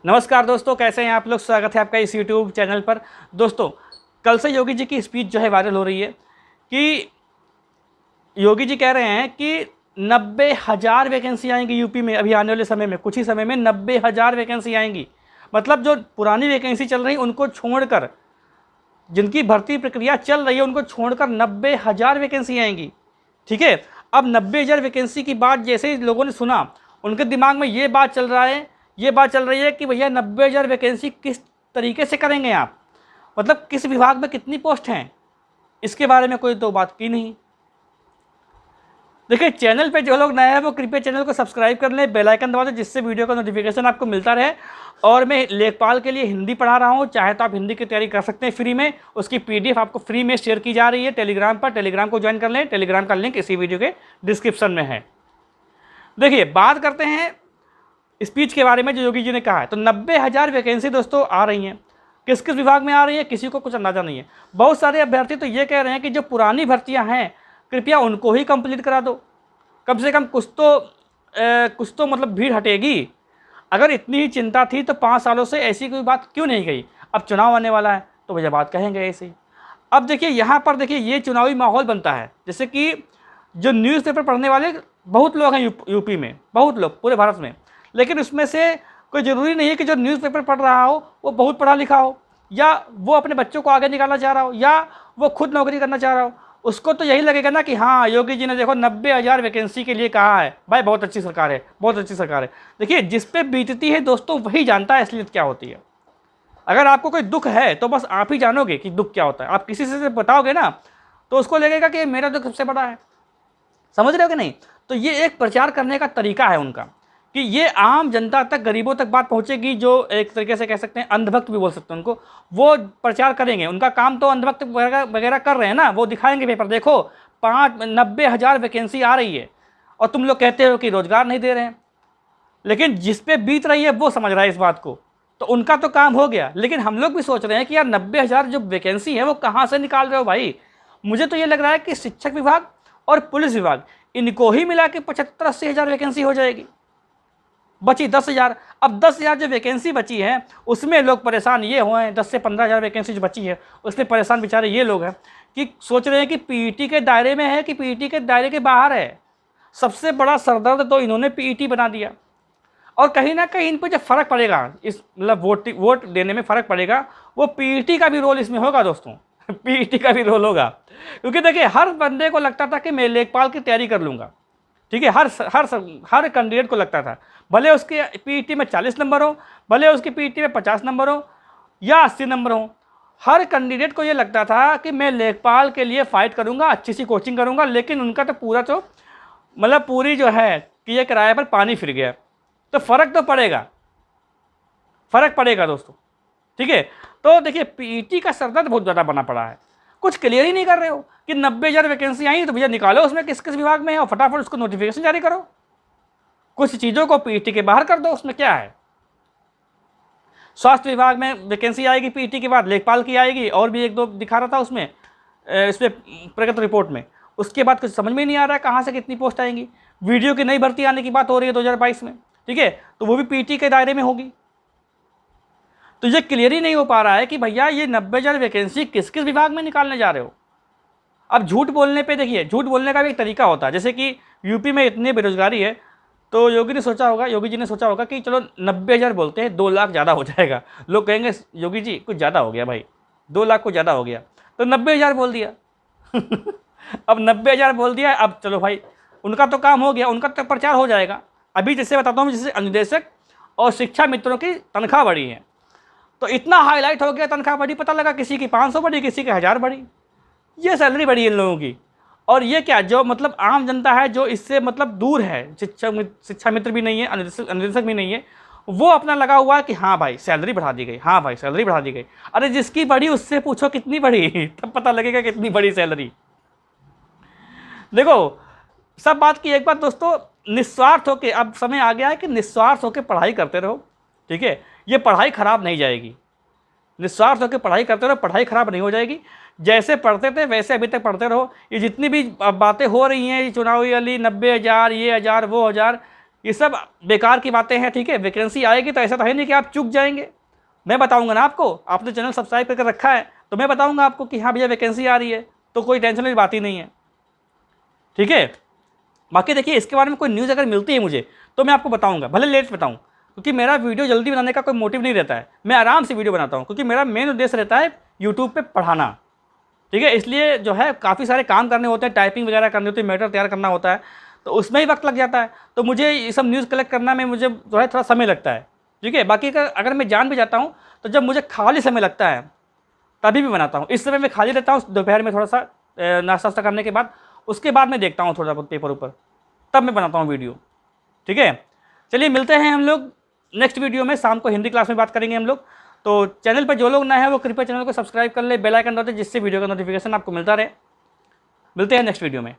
नमस्कार दोस्तों, कैसे हैं आप लोग। स्वागत है आपका इस यूट्यूब चैनल पर। दोस्तों, कल से योगी जी की स्पीच जो है वायरल हो रही है कि योगी जी कह रहे हैं कि 90,000 वैकेंसी आएंगी यूपी में अभी आने वाले समय में, कुछ ही समय में 90,000 वैकेंसी आएंगी। मतलब जो पुरानी वैकेंसी चल रही उनको छोड़कर, जिनकी भर्ती प्रक्रिया चल रही है उनको छोड़कर 90,000 वैकेंसी आएंगी। ठीक है, अब 90,000 वैकेंसी की बात जैसे ही लोगों ने सुना, उनके दिमाग में ये बात चल रही है कि भैया 90,000 वैकेंसी किस तरीके से करेंगे आप, मतलब किस विभाग में कितनी पोस्ट हैं, इसके बारे में कोई तो बात की नहीं। देखिए, चैनल पे जो लोग नए हैं वो कृपया चैनल को सब्सक्राइब कर लें, बेल आइकन दबा दें, जिससे वीडियो का नोटिफिकेशन आपको मिलता रहे। और मैं लेखपाल के लिए हिंदी पढ़ा रहा हूँ, चाहे तो आप हिंदी की तैयारी कर सकते हैं फ्री में। उसकी PDF आपको फ्री में शेयर की जा रही है टेलीग्राम पर। टेलीग्राम को ज्वाइन कर लें, टेलीग्राम का लिंक इसी वीडियो के डिस्क्रिप्शन में है। देखिए, बात करते हैं स्पीच के बारे में जो योगी जी ने कहा है। तो 90,000 वैकेंसी दोस्तों आ रही हैं। किस किस विभाग में आ रही है किसी को कुछ अंदाजा नहीं है। बहुत सारे अभ्यर्थी तो ये कह रहे हैं कि जो पुरानी भर्तियां हैं कृपया उनको ही कंप्लीट करा दो, कम से कम कुछ तो मतलब भीड़ हटेगी। अगर इतनी ही चिंता थी तो 5 सालों से ऐसी कोई बात क्यों नहीं गई। अब चुनाव आने वाला है तो भैया बात कहेंगे ऐसे ही। अब देखिए, यहाँ पर देखिए ये चुनावी माहौल बनता है। जैसे कि जो न्यूज़पेपर पढ़ने वाले बहुत लोग हैं यूपी में, बहुत लोग पूरे भारत में, लेकिन उसमें से कोई ज़रूरी नहीं है कि जो न्यूज़पेपर पढ़ रहा हो वो बहुत पढ़ा लिखा हो, या वो अपने बच्चों को आगे निकालना चाह रहा हो, या वो खुद नौकरी करना चाह रहा हो। उसको तो यही लगेगा ना कि हाँ, योगी जी ने देखो 90,000 वैकेंसी के लिए कहा है, भाई बहुत अच्छी सरकार है, बहुत अच्छी सरकार है। देखिए, जिस पे बीतती है दोस्तों वही जानता है असलियत क्या होती है। अगर आपको कोई दुख है तो बस आप ही जानोगे कि दुख क्या होता है। आप किसी से बताओगे ना तो उसको लगेगा कि मेरा दुख सबसे बड़ा है। समझ रहे हो कि नहीं। तो ये एक प्रचार करने का तरीका है उनका कि ये आम जनता तक, गरीबों तक बात पहुंचेगी, जो एक तरीके से कह सकते हैं अंधभक्त भी बोल सकते हैं उनको। वो प्रचार करेंगे, उनका काम तो अंधभक्त वगैरह कर रहे हैं ना। वो दिखाएंगे पेपर, देखो 90,000 वैकेंसी आ रही है और तुम लोग कहते हो कि रोजगार नहीं दे रहे हैं। लेकिन जिस पे बीत रही है वो समझ रहा है इस बात को, तो उनका तो काम हो गया। लेकिन हम लोग भी सोच रहे हैं कि यार 90,000 जो वैकेंसी है वो कहाँ से निकाल रहे हो भाई। मुझे तो ये लग रहा है कि शिक्षक विभाग और पुलिस विभाग, इनको ही मिला के 75-80 हज़ार वैकेंसी हो जाएगी। बची 10,000। अब 10,000 जो वैकेंसी बची है उसमें लोग परेशान ये हुए हैं। 10 से 15,000 वैकेंसी जो बची है उसमें परेशान बेचारे ये लोग हैं कि सोच रहे हैं कि PET के दायरे में है कि PET के दायरे के बाहर है। सबसे बड़ा सरदर्द तो इन्होंने PET बना दिया। और कहीं ना कहीं इन पर जब फ़र्क पड़ेगा, इस मतलब वोट देने में फ़र्क पड़ेगा, वो PET का भी रोल इसमें होगा दोस्तों। PET का भी रोल होगा। क्योंकि देखिए, हर बंदे को लगता था कि मैं लेखपाल की तैयारी कर लूँगा। ठीक है, हर कैंडिडेट को लगता था, भले उसके PET में 40 नंबर हो, भले उसके PET में 50 नंबर हो या 80 नंबर हो, हर कैंडिडेट को ये लगता था कि मैं लेखपाल के लिए फ़ाइट करूँगा, अच्छी सी कोचिंग करूँगा। लेकिन उनका तो पूरा तो मतलब पूरी जो है कि ये किराए पर पानी फिर गया। तो फ़र्क तो पड़ेगा, फ़र्क पड़ेगा दोस्तों। ठीक है, तो देखिए PET का सरदर्द बहुत ज़्यादा बना पड़ा है। कुछ क्लियर ही नहीं कर रहे हो कि 90,000 वैकेंसी आई तो भैया निकालो उसमें किस किस विभाग में है और फटाफट उसको नोटिफिकेशन जारी करो। कुछ चीज़ों को PET के बाहर कर दो, उसमें क्या है। स्वास्थ्य विभाग में वैकेंसी आएगी PET के बाद, लेखपाल की आएगी, और भी एक दो दिखा रहा था उसमें इसमें प्रगति रिपोर्ट में। उसके बाद कुछ समझ में नहीं आ रहा है कहाँ से कितनी पोस्ट आएंगी। वीडियो की नई भर्ती आने की बात हो रही है 2022 में। ठीक है, तो वो भी PET के दायरे में होगी। तो ये क्लियर ही नहीं हो पा रहा है कि भैया ये 90,000 वैकेंसी किस किस विभाग में निकालने जा रहे हो। अब झूठ बोलने पे देखिए, झूठ बोलने का भी एक तरीका होता है। जैसे कि यूपी में इतनी बेरोजगारी है तो योगी जी ने सोचा होगा कि चलो 90,000 बोलते हैं, 2 लाख ज़्यादा हो जाएगा। लोग कहेंगे योगी जी कुछ ज़्यादा हो गया भाई, 2 लाख कुछ ज़्यादा हो गया, तो 90,000 बोल दिया। अब 90,000 बोल दिया, अब चलो भाई उनका तो काम हो गया, उनका तो प्रचार हो जाएगा। अभी जैसे बताता हूँ, जैसे अनुदेशक और शिक्षा मित्रों की तनख्वाह बढ़ी है तो इतना हाईलाइट हो गया, तनख्वाह बढ़ी, पता लगा किसी की 500 बढ़ी, किसी की 1000 बढ़ी। ये सैलरी बढ़ी इन लोगों की। और ये क्या, जो मतलब आम जनता है जो इससे मतलब दूर है, शिक्षा मित्र भी नहीं है, अनुदेशक भी नहीं है, वो अपना लगा हुआ है कि हाँ भाई सैलरी बढ़ा दी गई, हाँ भाई सैलरी बढ़ा दी गई। अरे जिसकी बढ़ी उससे पूछो कितनी बढ़ी, तब पता लगेगा कितनी बड़ी सैलरी। देखो, सब बात की एक बात दोस्तों, निस्वार्थ होकर, अब समय आ गया है कि निस्वार्थ होकर पढ़ाई करते रहो। ठीक है, ये पढ़ाई खराब नहीं जाएगी। निस्वार्थ होकर पढ़ाई करते रहो, पढ़ाई खराब नहीं हो जाएगी। जैसे पढ़ते थे वैसे अभी तक पढ़ते रहो। ये जितनी भी बातें हो रही हैं चुनावी वाली, 90,000 ये 1000 वो 1000, ये सब बेकार की बातें हैं, ठीक है। वैकेंसी आएगी तो ऐसा तो है नहीं कि आप चूक जाएंगे, मैं बताऊंगा ना आपको। आपने चैनल सब्सक्राइब करके रखा है तो मैं बताऊंगा आपको कि हाँ भैया वैकेंसी आ रही है, तो कोई टेंशन वाली बात ही नहीं है, ठीक है। बाकी देखिए, इसके बारे में कोई न्यूज़ अगर मिलती है मुझे तो मैं आपको बताऊंगा, भले लेट बताऊं, क्योंकि मेरा वीडियो जल्दी बनाने का कोई मोटिव नहीं रहता है। मैं आराम से वीडियो बनाता हूं, क्योंकि मेरा मेन उद्देश्य रहता है यूट्यूब पे पढ़ाना, ठीक है। इसलिए जो है काफ़ी सारे काम करने होते हैं, टाइपिंग वगैरह करनी होती है, मैटर तैयार करना होता है, तो उसमें ही वक्त लग जाता है। तो मुझे ये सब न्यूज़ कलेक्ट करना में मुझे जो है थोड़ा समय लगता है, ठीक है। बाकी अगर मैं जान भी जाता हूँ तो जब मुझे खाली समय लगता है तभी भी बनाता हूँ। इस समय मैं खाली रहता हूँ दोपहर में, थोड़ा सा नाश्ता वास्ता करने के बाद, उसके बाद मैं देखता हूँ थोड़ा बहुत पेपर ऊपर, तब मैं बनाता हूँ वीडियो, ठीक है। चलिए मिलते हैं हम लोग नेक्स्ट वीडियो में, शाम को हिंदी क्लास में बात करेंगे हम लोग। तो चैनल पर जो लोग नए हैं वो कृपया चैनल को सब्सक्राइब कर ले, बेल आइकन दबाते, जिससे वीडियो का नोटिफिकेशन आपको मिलता रहे। मिलते हैं नेक्स्ट वीडियो में।